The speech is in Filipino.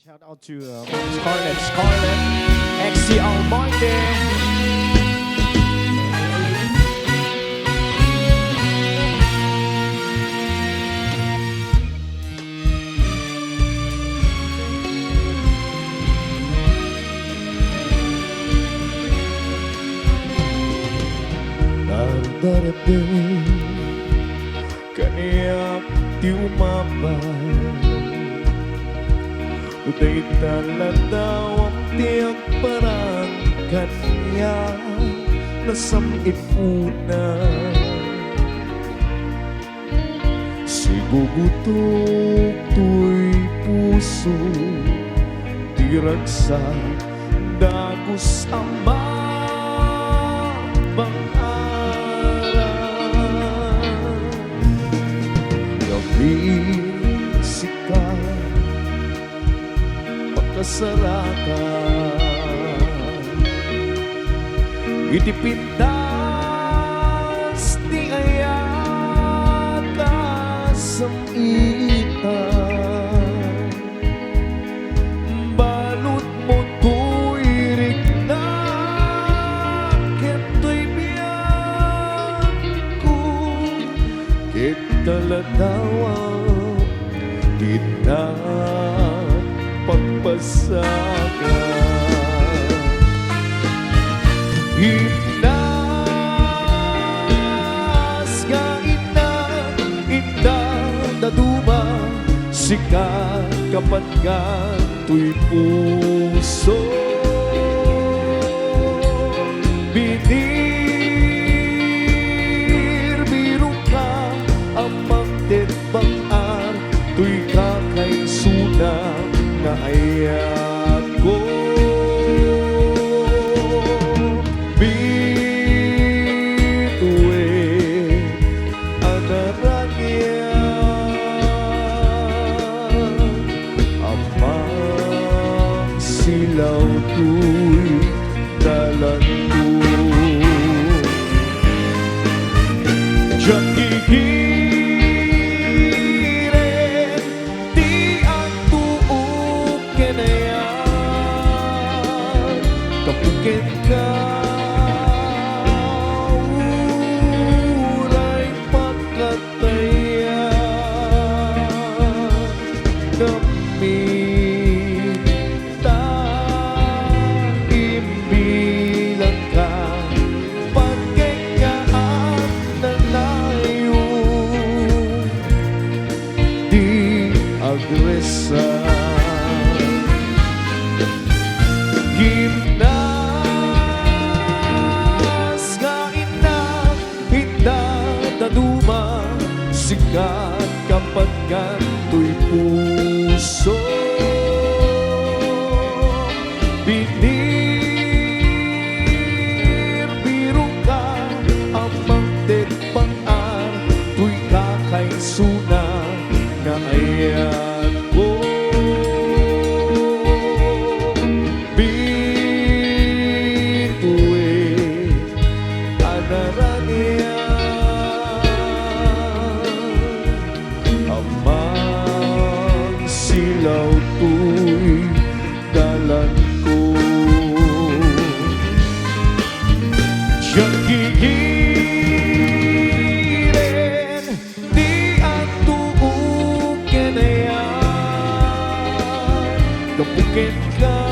Shout out to Scarlett, XCR Monday. Darating kaniyak di umabay, uday taladaw ang tiyak parang kanya nasamit una. Sigugutok to'y puso, tirag sa dagos ang mabang sikat pagkasarakan, itipintas di ayat kasamitan, balut mo to'y rignak, keto'y biyak ko, kitaladawang na pagpasakan. Hinas nga daduma, sikat kapat nga to'y puso. Binir-biro ka ang magtitbang-ar, to'y kakay sunang na ayat ko. Bituwe ang naragya, amang silaw to'y dalan ko. Kapukit ka, uray pagkataya, namita, imbilang ka, pagkayaan na layo, di agresan. Duma, sikat kapat ganto'y puso. Binir-biro ka ang magtitbang-ar, to'y kakay suna na ayat ko. Bituwe anaragya, silaw to'y dalan ko. Siyang gigirin, di ang tuog kanayan, kapukit ka,